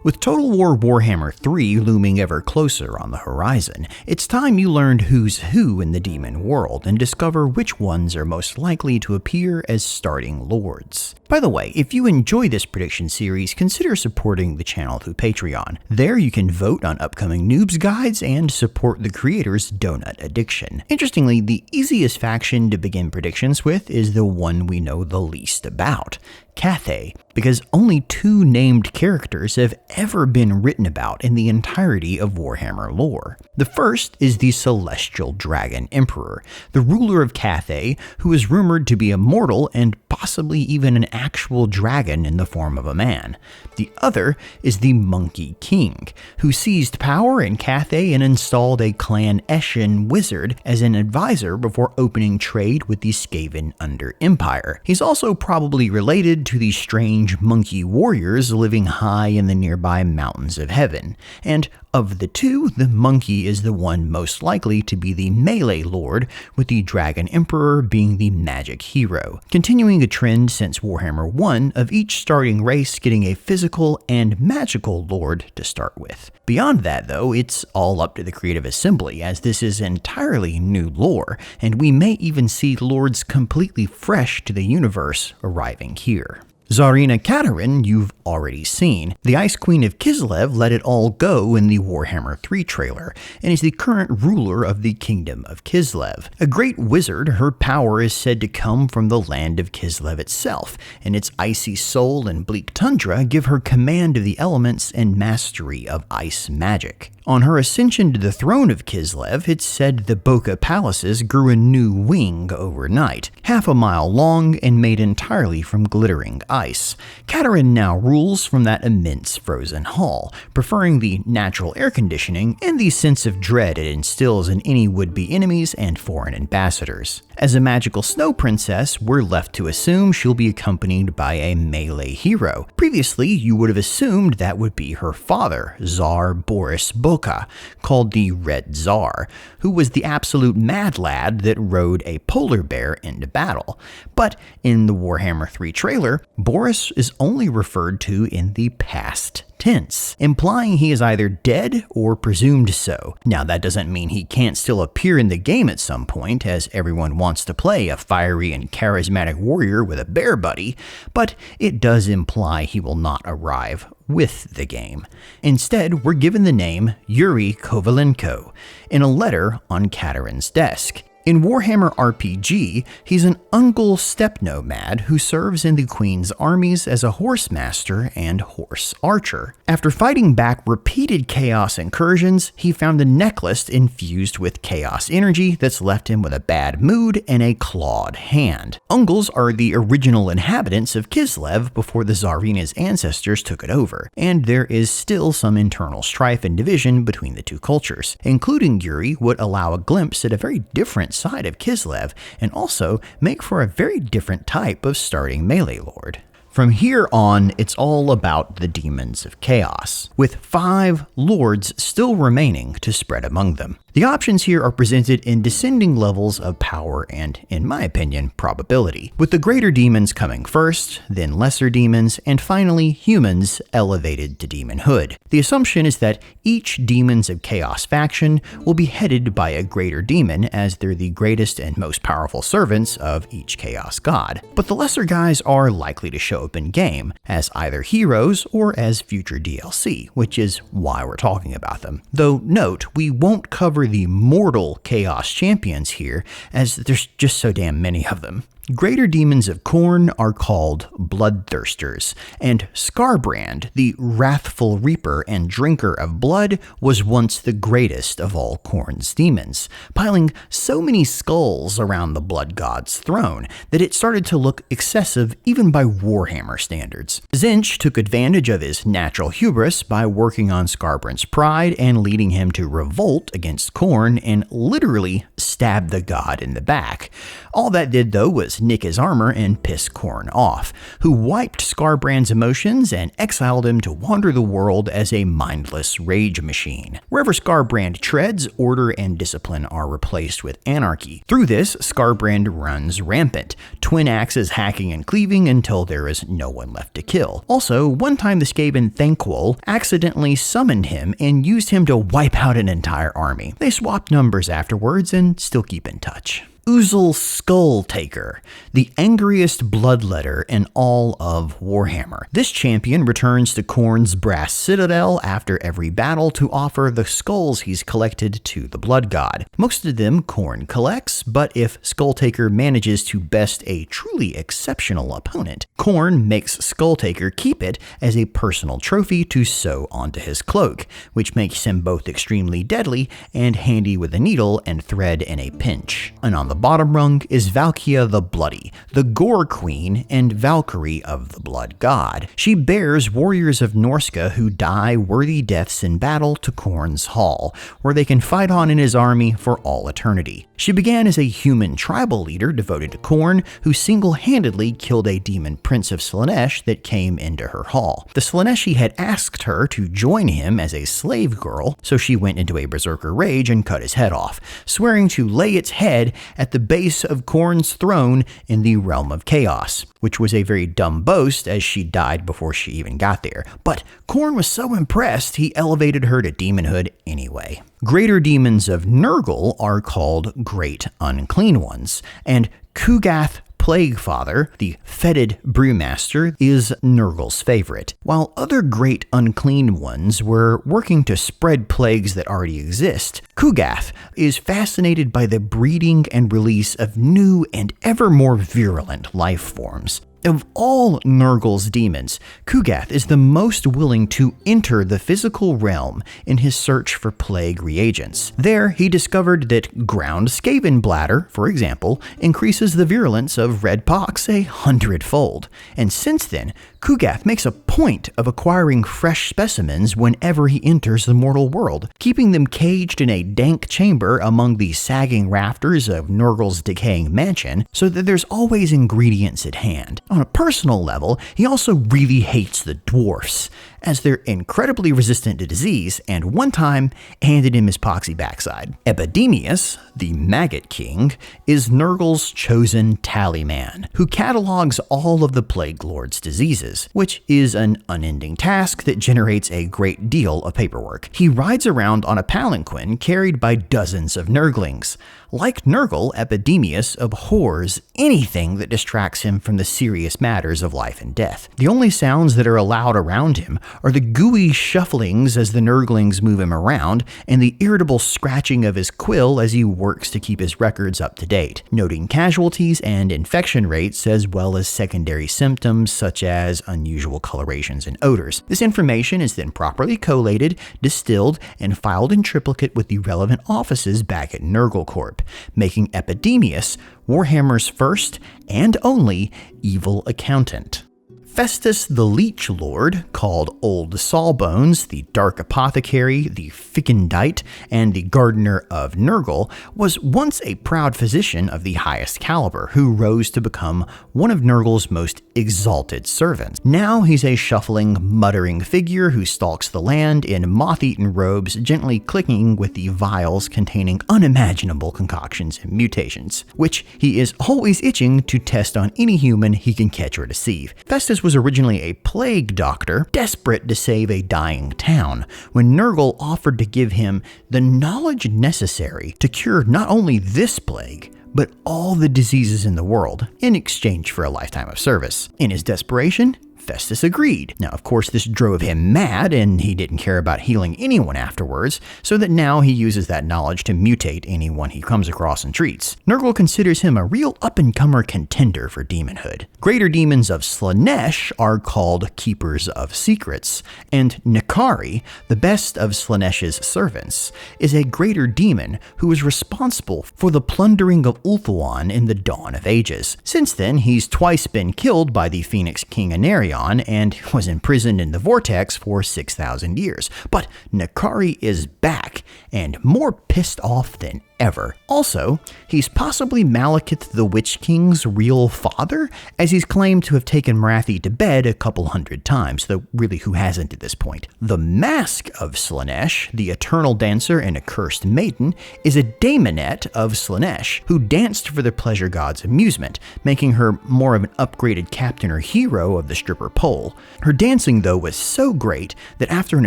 With Total War Warhammer 3 looming ever closer on the horizon, it's time you learned who's who in the demon world and discover which ones are most likely to appear as starting lords. By the way, if you enjoy this prediction series, consider supporting the channel through Patreon. There you can vote on upcoming noobs guides and support the creator's donut addiction. Interestingly, the easiest faction to begin predictions with is the one we know the least about, Cathay, because only 2 named characters have ever been written about in the entirety of Warhammer lore. The first is the Celestial Dragon Emperor, the ruler of Cathay, who is rumored to be immortal and possibly even an actual dragon in the form of a man. The other is the Monkey King, who seized power in Cathay and installed a Clan Eshin wizard as an advisor before opening trade with the Skaven Under Empire. He's also probably related to the strange monkey warriors living high in the nearby mountains of heaven, and of the 2, the monkey is the one most likely to be the melee lord, with the Dragon Emperor being the magic hero, continuing a trend since Warhammer 1 of each starting race getting a physical and magical lord to start with. Beyond that though, it's all up to the creative assembly, as this is entirely new lore, and we may even see lords completely fresh to the universe arriving here. Tsarina Katerin you've already seen. The Ice Queen of Kislev let it all go in the Warhammer 3 trailer, and is the current ruler of the Kingdom of Kislev. A great wizard, her power is said to come from the land of Kislev itself, and its icy soul and bleak tundra give her command of the elements and mastery of ice magic. On her ascension to the throne of Kislev, it's said the Boca palaces grew a new wing overnight, half a mile long and made entirely from glittering ice. Katerin now rules from that immense frozen hall, preferring the natural air conditioning and the sense of dread it instills in any would-be enemies and foreign ambassadors. As a magical snow princess, we're left to assume she'll be accompanied by a melee hero. Previously, you would have assumed that would be her father, Tsar Boris Boca, called the Red Tsar, who was the absolute mad lad that rode a polar bear into battle. But in the Warhammer 3 trailer, Boris is only referred to in the past tense, implying he is either dead or presumed so. Now, that doesn't mean he can't still appear in the game at some point, as everyone wants to play a fiery and charismatic warrior with a bear buddy, but it does imply he will not arrive with the game. Instead, we're given the name Yuri Kovalenko in a letter on Katerin's desk. In Warhammer RPG, he's an Ungol steppe nomad who serves in the Queen's armies as a horse master and horse archer. After fighting back repeated chaos incursions, he found a necklace infused with chaos energy that's left him with a bad mood and a clawed hand. Ungols are the original inhabitants of Kislev before the Tsarina's ancestors took it over, and there is still some internal strife and division between the 2 cultures. Including Yuri would allow a glimpse at a very different side of Kislev, and also make for a very different type of starting melee lord. From here on, it's all about the demons of chaos, with 5 lords still remaining to spread among them. The options here are presented in descending levels of power and, in my opinion, probability, with the greater demons coming first, then lesser demons, and finally humans elevated to demonhood. The assumption is that each Demons of Chaos faction will be headed by a greater demon, as they're the greatest and most powerful servants of each chaos god. But the lesser guys are likely to show up in game, as either heroes or as future DLC, which is why we're talking about them. Though note, we won't cover the mortal Chaos Champions here, as there's just so damn many of them. Greater demons of Khorne are called Bloodthirsters, and Skarbrand, the wrathful reaper and drinker of blood, was once the greatest of all Khorne's demons, piling so many skulls around the blood god's throne that it started to look excessive even by Warhammer standards. Tzeentch took advantage of his natural hubris by working on Skarbrand's pride and leading him to revolt against Khorne and literally stab the god in the back. All that did though was demons nick his armor and piss Khorne off, who wiped Skarbrand's emotions and exiled him to wander the world as a mindless rage machine. Wherever Skarbrand treads, order and discipline are replaced with anarchy. Through this, Skarbrand runs rampant, twin axes hacking and cleaving until there is no one left to kill. Also, one time the Skaven Thanquol accidentally summoned him and used him to wipe out an entire army. They swapped numbers afterwards and still keep in touch. Uzel Skulltaker, the angriest bloodletter in all of Warhammer. This champion returns to Khorne's brass citadel after every battle to offer the skulls he's collected to the blood god. Most of them Khorne collects, but if Skulltaker manages to best a truly exceptional opponent, Khorne makes Skulltaker keep it as a personal trophy to sew onto his cloak, which makes him both extremely deadly and handy with a needle and thread in a pinch. And on the bottom rung is Valkia the Bloody, the Gore Queen and Valkyrie of the Blood God. She bears warriors of Norska who die worthy deaths in battle to Khorne's hall, where they can fight on in his army for all eternity. She began as a human tribal leader devoted to Khorne, who single-handedly killed a demon prince of Slaaensh that came into her hall. The Slaaneshi had asked her to join him as a slave girl, so she went into a berserker rage and cut his head off, swearing to lay its head at the base of Khorne's throne in the Realm of Chaos, which was a very dumb boast as she died before she even got there. But Khorne was so impressed, he elevated her to demonhood anyway. Greater demons of Nurgle are called Great Unclean Ones, and Kugath Plaguefather, the fetid brewmaster, is Nurgle's favorite. While other great unclean ones were working to spread plagues that already exist, Kugath is fascinated by the breeding and release of new and ever more virulent life forms. Of all Nurgle's demons, Kugath is the most willing to enter the physical realm in his search for plague reagents. There, he discovered that ground Skaven bladder, for example, increases the virulence of red pox 100-fold. And since then, Kugath makes a point of acquiring fresh specimens whenever he enters the mortal world, keeping them caged in a dank chamber among the sagging rafters of Nurgle's decaying mansion so that there's always ingredients at hand. On a personal level, he also really hates the dwarfs, as they're incredibly resistant to disease and one time handed him his poxy backside. Epidemius, the Maggot King, is Nurgle's chosen tallyman, who catalogs all of the Plague Lord's diseases, which is an unending task that generates a great deal of paperwork. He rides around on a palanquin carried by dozens of Nurglings. Like Nurgle, Epidemius abhors anything that distracts him from the serious matters of life and death. The only sounds that are allowed around him are the gooey shufflings as the Nurglings move him around and the irritable scratching of his quill as he works to keep his records up to date, noting casualties and infection rates as well as secondary symptoms such as unusual colorations and odors. This information is then properly collated, distilled, and filed in triplicate with the relevant offices back at Nurgle Corp, making Epidemius Warhammer's first and only evil accountant. Festus the Leech Lord, called Old Sawbones, the Dark Apothecary, the Fickendite, and the Gardener of Nurgle, was once a proud physician of the highest caliber who rose to become one of Nurgle's most exalted servants. Now he's a shuffling, muttering figure who stalks the land in moth-eaten robes, gently clicking with the vials containing unimaginable concoctions and mutations, which he is always itching to test on any human he can catch or deceive. Festus was originally a plague doctor, desperate to save a dying town, when Nurgle offered to give him the knowledge necessary to cure not only this plague, but all the diseases in the world, in exchange for a lifetime of service. In his desperation, Festus agreed. Now, of course, this drove him mad, and he didn't care about healing anyone afterwards, so that now he uses that knowledge to mutate anyone he comes across and treats. Nurgle considers him a real up-and-comer contender for demonhood. Greater demons of Slaanesh are called Keepers of Secrets, and Nakari, the best of Slaanesh's servants, is a greater demon who is responsible for the plundering of Ulthuan in the Dawn of Ages. Since then, he's twice been killed by the Phoenix King Anarion and was imprisoned in the Vortex for 6,000 years. But Nakari is back, and more pissed off than ever. Also, he's possibly Malekith the Witch King's real father, as he's claimed to have taken Marathi to bed a couple hundred times, though really who hasn't at this point. The Mask of Slaanesh, the eternal dancer and accursed maiden, is a daemonette of Slaanesh, who danced for the pleasure god's amusement, making her more of an upgraded captain or hero of the stripper pole. Her dancing, though, was so great that after an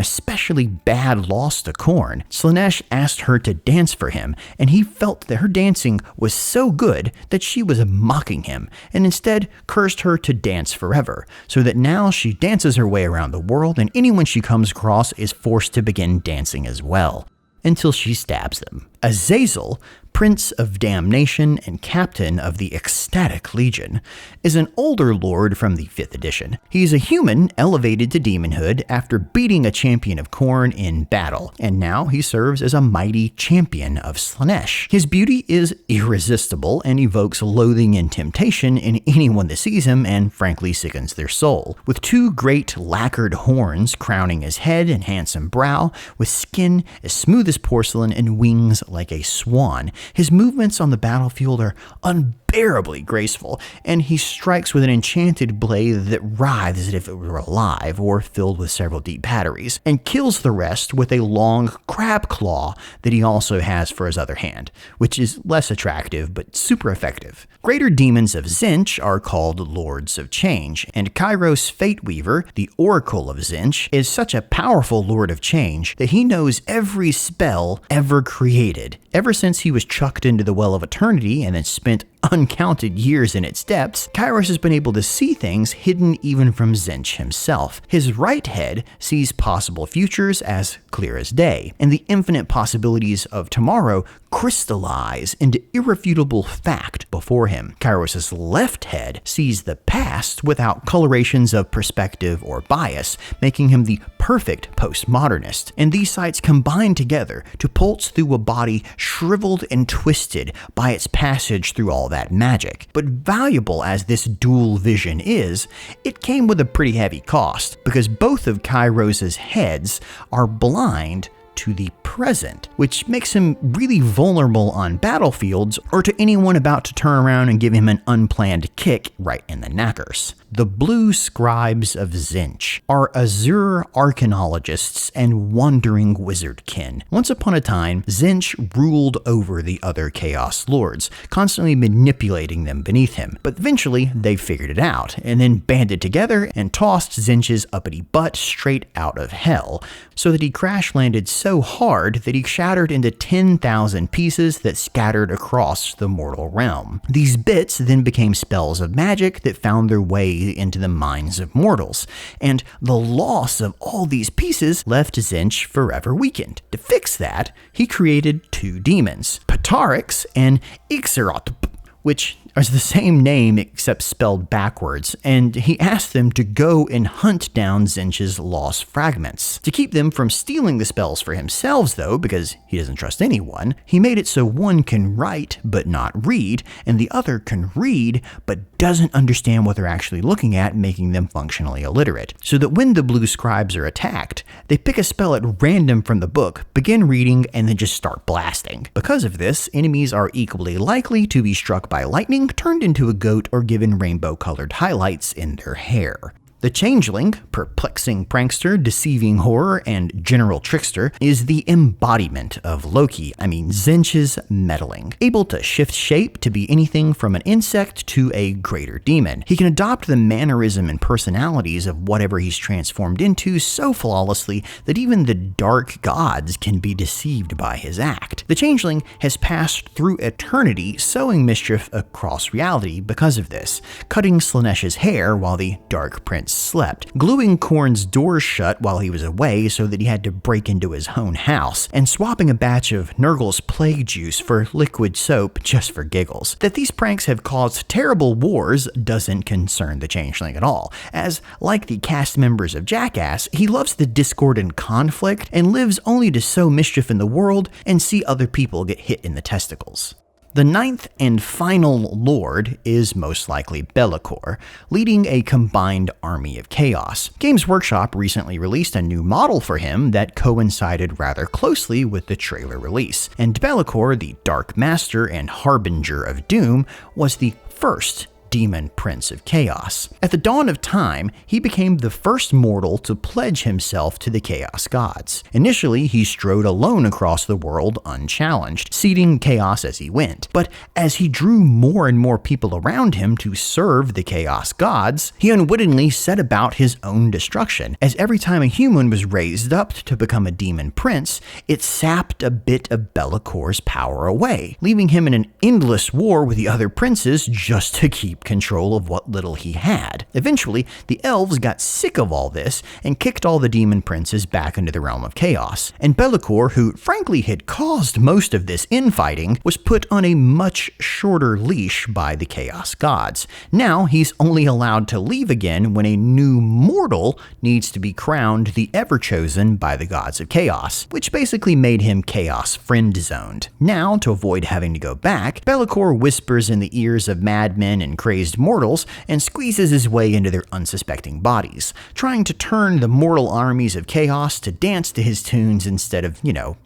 especially bad loss to Khorne, Slaanesh asked her to dance for him, and he felt that her dancing was so good that she was mocking him, and instead cursed her to dance forever, so that now she dances her way around the world, and anyone she comes across is forced to begin dancing as well, until she stabs them. Azazel, Prince of Damnation and Captain of the Ecstatic Legion, is an older lord from the 5th edition. He's a human elevated to demonhood after beating a champion of Khorne in battle, and now he serves as a mighty champion of Slaanesh. His beauty is irresistible and evokes loathing and temptation in anyone that sees him, and frankly sickens their soul. With 2 great lacquered horns crowning his head and handsome brow, with skin as smooth as porcelain and wings like a swan, his movements on the battlefield are unbearably graceful, and he strikes with an enchanted blade that writhes as if it were alive or filled with several deep batteries, and kills the rest with a long crab claw that he also has for his other hand, which is less attractive but super effective. Greater demons of Tzeentch are called Lords of Change, and Kairos Fateweaver, the Oracle of Tzeentch, is such a powerful Lord of Change that he knows every spell ever created. Ever since he was chucked into the Well of Eternity and then spent uncounted years in its depths, Kairos has been able to see things hidden even from Tzeentch himself. His right head sees possible futures as clear as day, and the infinite possibilities of tomorrow crystallize into irrefutable fact before him. Kairos' left head sees the past without colorations of perspective or bias, making him the perfect postmodernist, and these sights combine together to pulse through a body shriveled and twisted by its passage through all that magic. But valuable as this dual vision is, it came with a pretty heavy cost, because both of Kairos' heads are blind to the present, which makes him really vulnerable on battlefields or to anyone about to turn around and give him an unplanned kick right in the knackers. The Blue Scribes of Tzeentch are Azure archaeologists and wandering wizardkin. Once upon a time, Tzeentch ruled over the other Chaos Lords, constantly manipulating them beneath him, but eventually they figured it out, and then banded together and tossed Tzeentch's uppity butt straight out of hell, so that he crash-landed so hard that he shattered into 10,000 pieces that scattered across the mortal realm. These bits then became spells of magic that found their way into the minds of mortals, and the loss of all these pieces left Tzeentch forever weakened. To fix that, he created 2 demons, Patarix and Ixerot, which is the same name except spelled backwards, and he asked them to go and hunt down Tzeentch's lost fragments. To keep them from stealing the spells for himself, though, because he doesn't trust anyone, he made it so one can write but not read, and the other can read but doesn't understand what they're actually looking at, making them functionally illiterate. So that when the Blue Scribes are attacked, they pick a spell at random from the book, begin reading, and then just start blasting. Because of this, enemies are equally likely to be struck by lightning, turned into a goat, or given rainbow-colored highlights in their hair. The Changeling, perplexing prankster, deceiving horror, and general trickster, is the embodiment of Tzeentch's meddling. Able to shift shape to be anything from an insect to a greater demon. He can adopt the mannerism and personalities of whatever he's transformed into so flawlessly that even the dark gods can be deceived by his act. The Changeling has passed through eternity sowing mischief across reality because of this, cutting Slaanesh's hair while the Dark Prince slept, gluing Khorne's doors shut while he was away so that he had to break into his own house, and swapping a batch of Nurgle's plague juice for liquid soap just for giggles. That these pranks have caused terrible wars doesn't concern the Changeling at all, as, like the cast members of Jackass, he loves the discord and conflict and lives only to sow mischief in the world and see other people get hit in the testicles. The ninth and final Lord is most likely Be'lakor, leading a combined army of chaos. Games Workshop recently released a new model for him that coincided rather closely with the trailer release, and Be'lakor, the Dark Master and Harbinger of Doom, was the first Demon Prince of Chaos. At the dawn of time, he became the first mortal to pledge himself to the Chaos Gods. Initially, he strode alone across the world unchallenged, seeding chaos as he went. But as he drew more and more people around him to serve the Chaos Gods, he unwittingly set about his own destruction, as every time a human was raised up to become a Demon Prince, it sapped a bit of Be'lakor's power away, leaving him in an endless war with the other princes just to keep control of what little he had. Eventually, the elves got sick of all this and kicked all the demon princes back into the realm of chaos. And Be'lakor, who frankly had caused most of this infighting, was put on a much shorter leash by the chaos gods. Now he's only allowed to leave again when a new mortal needs to be crowned the Ever-Chosen by the gods of chaos, which basically made him chaos friend-zoned. Now, to avoid having to go back, Be'lakor whispers in the ears of madmen and crazy mortals and squeezes his way into their unsuspecting bodies, trying to turn the mortal armies of chaos to dance to his tunes instead of,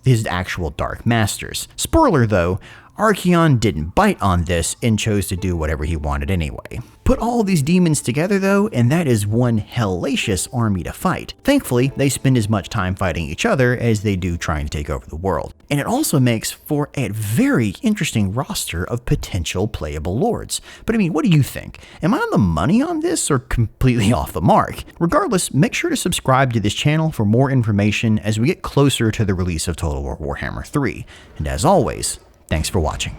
his actual Dark Masters. Spoiler though, Archaon didn't bite on this and chose to do whatever he wanted anyway. Put all these demons together though, and that is one hellacious army to fight. Thankfully, they spend as much time fighting each other as they do trying to take over the world. And it also makes for a very interesting roster of potential playable lords. But I mean, what do you think? Am I on the money on this or completely off the mark? Regardless, make sure to subscribe to this channel for more information as we get closer to the release of Total War Warhammer 3. And as always, thanks for watching.